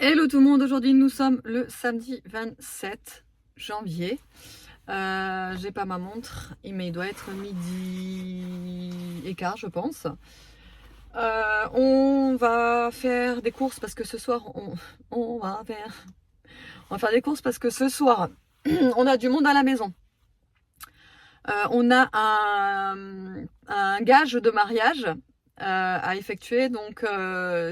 Hello tout le monde, aujourd'hui nous sommes le samedi 27 janvier. J'ai pas ma montre, mais il doit être midi et quart je pense. On va faire des courses parce que ce soir on va faire des courses parce que ce soir on a du monde à la maison. On a un gage de mariage à effectuer, donc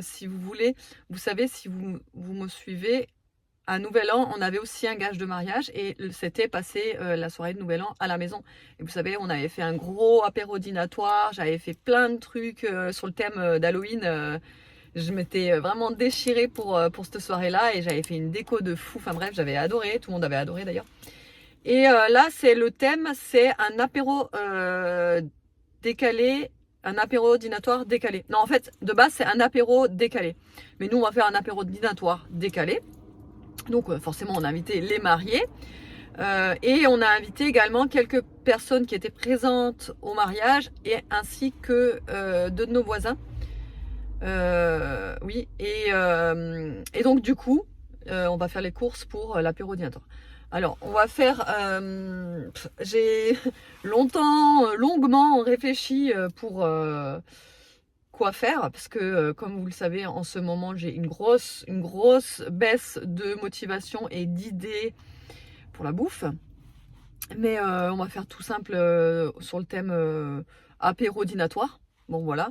si vous voulez, vous savez, si vous me suivez, à Nouvel An, on avait aussi un gage de mariage et c'était passé la soirée de Nouvel An à la maison. Et vous savez, on avait fait un gros apéro dînatoire, j'avais fait plein de trucs sur le thème d'Halloween. Je m'étais vraiment déchirée pour cette soirée-là et j'avais fait une déco de fou. Enfin bref, j'avais adoré, tout le monde avait adoré d'ailleurs. Et là, c'est le thème, c'est un apéro décalé, un apéro dînatoire décalé. Non, en fait, de base, c'est un apéro décalé. Mais nous, on va faire un apéro dînatoire décalé. Donc, forcément, on a invité les mariés. Et on a invité également quelques personnes qui étaient présentes au mariage, et ainsi que deux de nos voisins. Oui, et donc, du coup, on va faire les courses pour l'apéro dînatoire. Alors, on va faire... j'ai longuement réfléchi pour quoi faire, parce que, comme vous le savez, en ce moment, j'ai une grosse baisse de motivation et d'idées pour la bouffe. Mais on va faire tout simple sur le thème apéro dînatoire. Bon, voilà.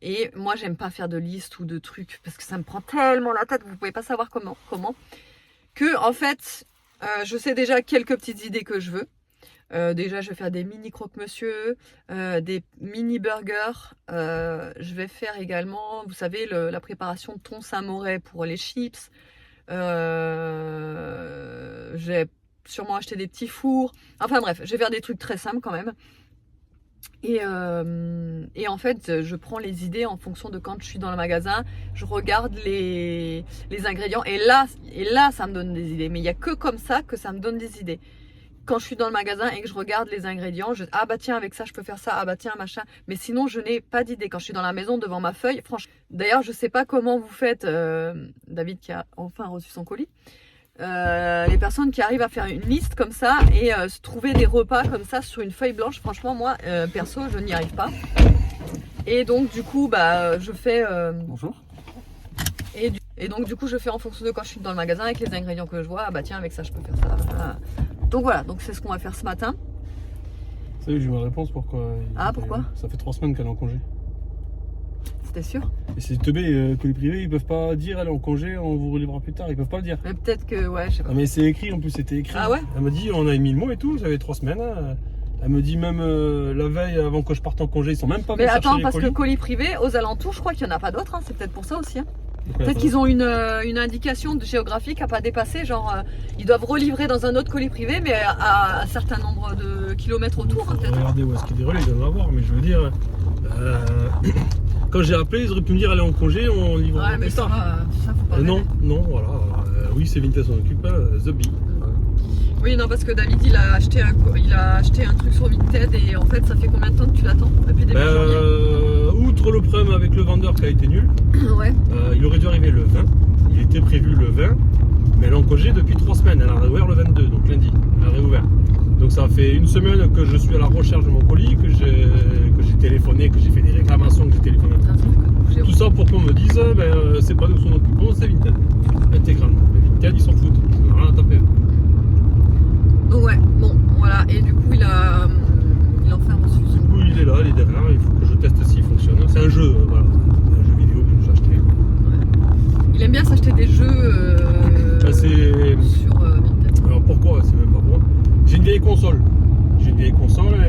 Et moi, j'aime pas faire de liste ou de trucs, parce que ça me prend tellement la tête, vous pouvez pas savoir comment. Que en fait, je sais déjà quelques petites idées que je veux. Déjà, je vais faire des mini croque-monsieur, des mini burgers. Je vais faire également, vous savez, la préparation de thon Saint-Moret pour les chips. Je vais sûrement acheter des petits fours. Enfin bref, je vais faire des trucs très simples quand même. Et en fait, je prends les idées en fonction de quand je suis dans le magasin, je regarde les ingrédients et là, ça me donne des idées. Mais il n'y a que comme ça que ça me donne des idées. Quand je suis dans le magasin et que je regarde les ingrédients, ah bah tiens, avec ça, je peux faire ça, ah bah tiens, machin. Mais sinon, je n'ai pas d'idée. Quand je suis dans la maison, devant ma feuille, franchement. D'ailleurs, je ne sais pas comment vous faites, David qui a enfin reçu son colis. Les personnes qui arrivent à faire une liste comme ça et se trouver des repas comme ça sur une feuille blanche, franchement moi perso je n'y arrive pas. Et donc du coup bah je fais Bonjour. Et donc du coup je fais en fonction de quand je suis dans le magasin avec les ingrédients que je vois. Ah bah tiens, avec ça je peux faire ça, voilà. Donc voilà, donc c'est ce qu'on va faire ce matin. Ça y est, j'ai ma réponse pourquoi. Pourquoi? Ça fait 3 semaines qu'elle est en congé. C'était sûr? Et c'est teubé, colis privé, ils peuvent pas dire elle est en congé, on vous relèvera plus tard, ils peuvent pas le dire. Mais peut-être que ouais, je sais pas. Ah mais c'est écrit, en plus c'était écrit. Ah ouais? Elle m'a dit on a mis le mot et tout, ça fait 3 semaines. Elle me dit même la veille avant que je parte en congé, ils sont même pas venus chercher les colis. Mais attends, parce que colis privé aux alentours, je crois qu'il y en a pas d'autres, hein. C'est peut-être pour ça aussi, hein. Peut-être qu'ils ont une indication géographique à pas dépasser, genre ils doivent relivrer dans un autre colis privé, mais à un certain nombre de kilomètres autour. Hein, regardez où est-ce qu'il y a des relais, ils doivent avoir, mais je veux dire, quand j'ai appelé, ils auraient pu me dire elle est en congé, on livrera ouais, mais plus tard. Ça faut pas non, voilà. Oui, c'est Vinted s'en occupe, The Bee. Oui, non, parce que David il a acheté un truc sur Vinted et en fait, ça fait combien de temps que tu l'attends depuis début janvier? Outre le problème avec le vendeur qui a été nul, ouais. Il aurait dû arriver le 20, il était prévu le 20, mais elle est en congé depuis 3 semaines, elle a réouvert le 22, donc lundi, elle a réouvert. Donc ça fait 1 semaine que je suis à la recherche de mon colis, que j'ai téléphoné, que j'ai fait des réclamations, que j'ai téléphoné. Tout ça pour qu'on me dise, c'est pas nous qui s'en occupons, c'est Vinted, intégralement. Mais Vinted, ils s'en foutent, ils n'ont rien à taper. Donc ouais, bon, voilà, et du coup il a enfin reçu. Du coup il est là, il est derrière, il faut que je teste s'il fonctionne. C'est un jeu, voilà, un jeu vidéo que j'ai acheté. Ouais. Il aime bien s'acheter des jeux sur Vinted. Alors pourquoi? C'est même pas moi. J'ai une vieille console.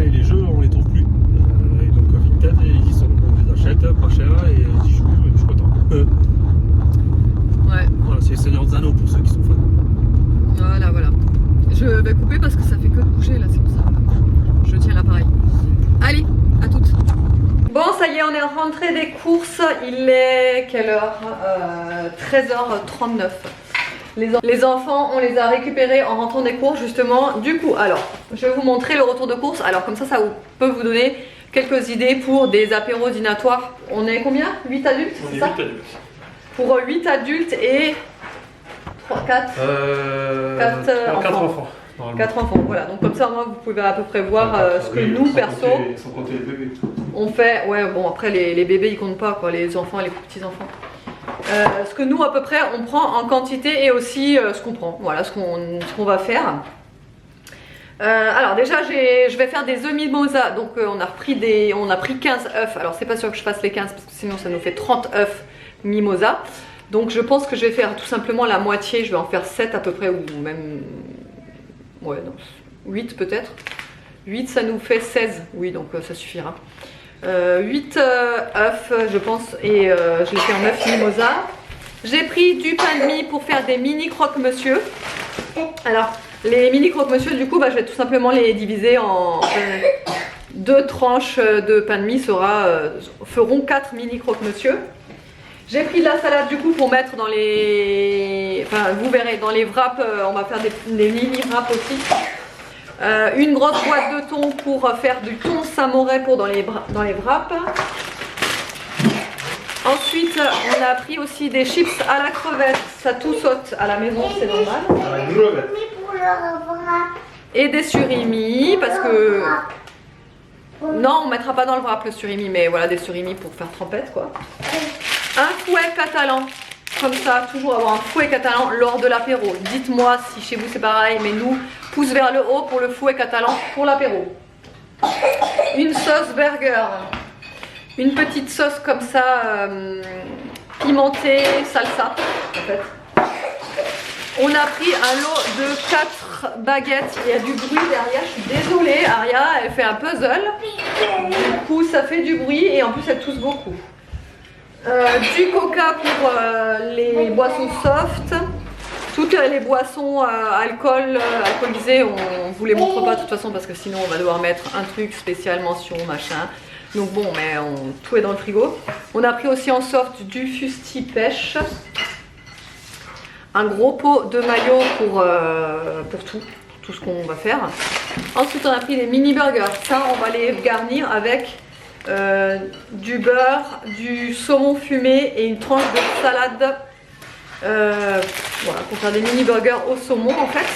Et les jeux on les trouve plus. Et donc Vinted, ils y sont. On les achète pas cher et j'y joue et je suis content. Ouais. Voilà, c'est Seigneur des Anneaux pour ceux qui sont fans. Voilà. Je vais couper parce que ça fait que de bouger là, c'est pour ça. Je tiens l'appareil. Allez, à toutes. Bon, ça y est, on est rentré des courses. Il est quelle heure? 13h39. Les enfants, on les a récupérés en rentrant des courses justement. Du coup, alors, je vais vous montrer le retour de course. Alors comme ça peut vous donner quelques idées pour des apéros dînatoires. On est combien? 8 adultes? On est 8 adultes. pour 8 adultes et 4 enfants. 4 enfants, voilà. Donc comme ça, moi, vous pouvez à peu près voir ce que nous, perso, sans compter les bébés. on fait. Ouais, bon, après, les bébés, ils comptent pas, quoi, les enfants et les petits-enfants. Ce que nous, à peu près, on prend en quantité et aussi ce qu'on prend. Voilà ce qu'on va faire. Alors déjà, je vais faire des œufs mimosa. Donc on a pris 15 œufs. Alors c'est pas sûr que je fasse les 15 parce que sinon ça nous fait 30 œufs mimosa. Donc je pense que je vais faire tout simplement la moitié. Je vais en faire 7 à peu près, ou même... Ouais, non, 8 peut-être. 8, ça nous fait 16. Oui, donc ça suffira. 8 œufs, je pense, et je les fais en œufs mimosa. J'ai pris du pain de mie pour faire des mini croque-monsieur. Alors, les mini croque-monsieur, du coup, je vais tout simplement les diviser en 2 tranches de pain de mie, feront 4 mini croque-monsieur. J'ai pris de la salade, du coup, pour mettre dans les... Enfin, vous verrez, dans les wraps, on va faire des mini wraps aussi. Une grosse boîte de thon pour faire du thon samouraï pour dans les wraps. Ensuite, on a pris aussi des chips à la crevette. Ça tout saute à la maison, c'est normal. Et des surimi, parce que... Non, on ne mettra pas dans le wrap le surimi, mais voilà, des surimi pour faire trempette, quoi. Un fouet catalan. Comme ça, toujours avoir un fouet catalan lors de l'apéro. Dites-moi si chez vous c'est pareil, mais nous, pouce vers le haut pour le fouet catalan pour l'apéro. Une sauce burger. Une petite sauce comme ça, pimentée, salsa, en fait. On a pris un lot de 4 baguettes. Il y a du bruit derrière, je suis désolée. Aria, elle fait un puzzle. Du coup, ça fait du bruit et en plus, elle tousse beaucoup. Du coca pour les boissons soft. Toutes les boissons alcoolisées, on vous les montre pas de toute façon parce que sinon on va devoir mettre un truc spécial mention machin. Donc bon, mais tout est dans le frigo. On a pris aussi en soft du fusti pêche. Un gros pot de maillot pour tout ce qu'on va faire. Ensuite on a pris des mini burgers. Ça on va les garnir avec du beurre, du saumon fumé et une tranche de salade. Voilà, pour faire des mini burgers au saumon en fait.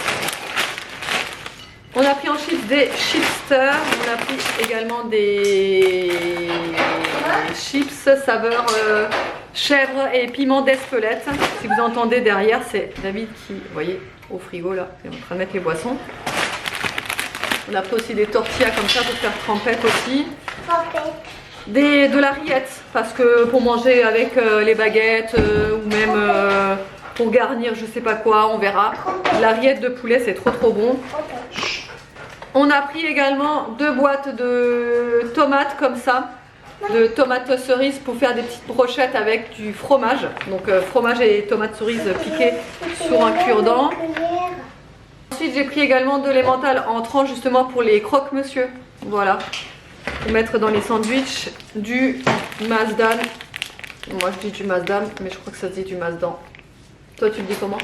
On a pris en chips des chipsters. On a pris également des chips saveur chèvre et piment d'Espelette. Si vous entendez derrière, c'est David qui, vous voyez, au frigo là, il est en train de mettre les boissons. On a pris aussi des tortillas comme ça pour faire trempette aussi. De la rillette, parce que pour manger avec les baguettes ou même pour garnir je sais pas quoi, on verra. La rillette de poulet c'est trop bon. On a pris également 2 boîtes de tomates comme ça, de tomates cerises pour faire des petites brochettes avec du fromage. Donc fromage et tomates cerises piquées sur un cure-dent. Ensuite j'ai pris également de l'emmental en tranches justement pour les croque-monsieur. Voilà. Pour mettre dans les sandwichs du Mazdan. Moi je dis du Mazdan, mais je crois que ça se dit du Mazdan. Toi tu le dis comment?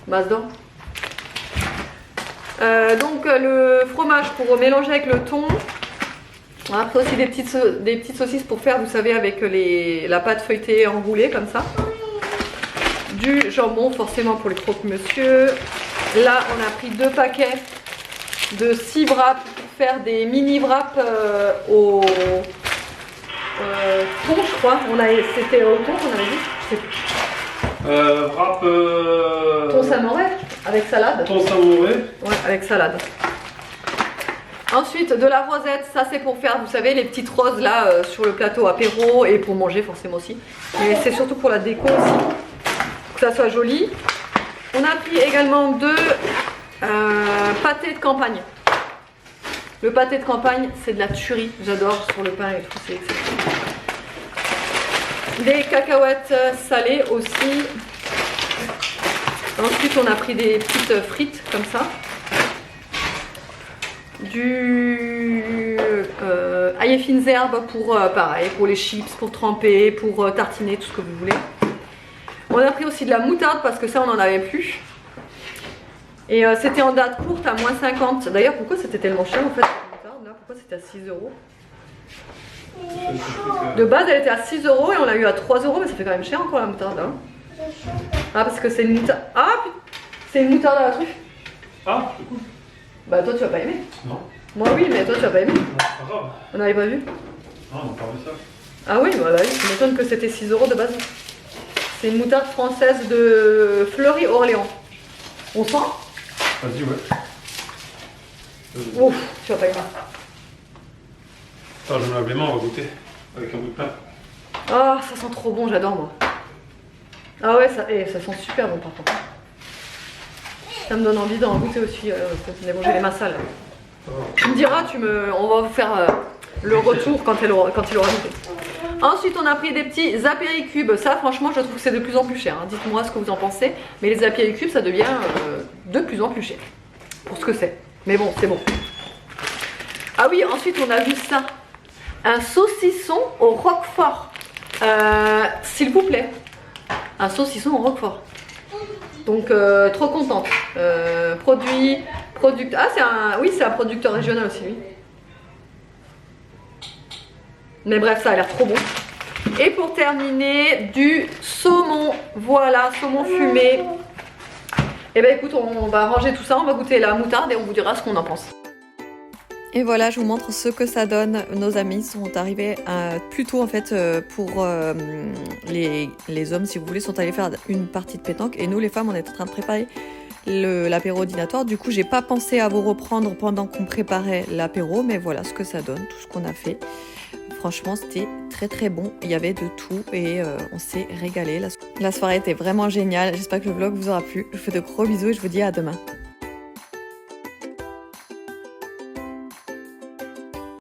Mazdan. Donc le fromage pour mélanger avec le thon. On a pris aussi des petites saucisses pour faire, vous savez, avec la pâte feuilletée enroulée comme ça. Du jambon forcément pour les croque-monsieur. Là on a pris 2 paquets de 6 wraps pour faire des mini wraps au thon je crois. C'était au thon qu'on avait dit, je sais plus. Wrap Thon samouraï avec salade. Thon samouraï. Ouais, avec salade. Ensuite de la rosette, ça c'est pour faire, vous savez, les petites roses là sur le plateau apéro et pour manger forcément aussi. Mais c'est surtout pour la déco aussi, pour que ça soit joli. On a pris également 2 pâtés de campagne. Le pâté de campagne, c'est de la tuerie. J'adore sur le pain et tout, c'est exceptionnel. Des cacahuètes salées aussi. Ensuite, on a pris des petites frites comme ça. Du ail et fines herbes pour pareil, pour les chips, pour tremper, pour tartiner, tout ce que vous voulez. On a pris aussi de la moutarde parce que ça, on n'en avait plus. Et c'était en date courte à moins 50. D'ailleurs, pourquoi c'était tellement cher en fait la moutarde là? Pourquoi c'était à 6 €? De base, elle était à 6 € et on l'a eu à 3 €, mais ça fait quand même cher encore la moutarde. Hein. Ah, parce que c'est une moutarde. Ah, c'est une moutarde à la truffe. Ah, c'est cool. Bah, toi, tu vas pas aimer. Non. Moi, oui, mais toi, tu vas pas aimer. Non, c'est pas grave. On n'avait pas vu. Non, on parle de ça. Ah oui, bah, oui, ça m'étonne que c'était 6 € de base. C'est une moutarde française de Fleury-Orléans. On sent? Vas-y, ouais. Ouf, tu vas pas aimer. Attends, je me lave les mains, on va goûter. Avec un bout de pain. Ah, ça sent trop bon, j'adore moi. Ah ouais, ça sent super bon par contre. Ça me donne envie d'en goûter aussi. Mais bon, j'ai les mains sales. Tu me diras, on va vous faire le retour quand il aura goûté. Ensuite, on a pris des petits apéricubes. Ça, franchement, je trouve que c'est de plus en plus cher. Hein. Dites-moi ce que vous en pensez. Mais les apéricubes, ça devient de plus en plus cher. Pour ce que c'est. Mais bon, c'est bon. Ah oui, ensuite, on a vu ça. Un saucisson au roquefort. S'il vous plaît. Un saucisson au roquefort. Donc, trop contente. Ah, c'est un producteur régional aussi, oui. Mais bref, ça a l'air trop bon. Et pour terminer, du saumon. Voilà, saumon fumé. Et ben écoute, on va ranger tout ça, on va goûter la moutarde et on vous dira ce qu'on en pense. Et voilà, je vous montre ce que ça donne. Nos amis sont arrivés plus tôt en fait pour les hommes, si vous voulez, sont allés faire une partie de pétanque. Et nous, les femmes, on est en train de préparer l'apéro dînatoire. Du coup, j'ai pas pensé à vous reprendre pendant qu'on préparait l'apéro, mais voilà ce que ça donne, tout ce qu'on a fait. Franchement, c'était très très bon. Il y avait de tout et on s'est régalé. La soirée était vraiment géniale. J'espère que le vlog vous aura plu. Je vous fais de gros bisous et je vous dis à demain.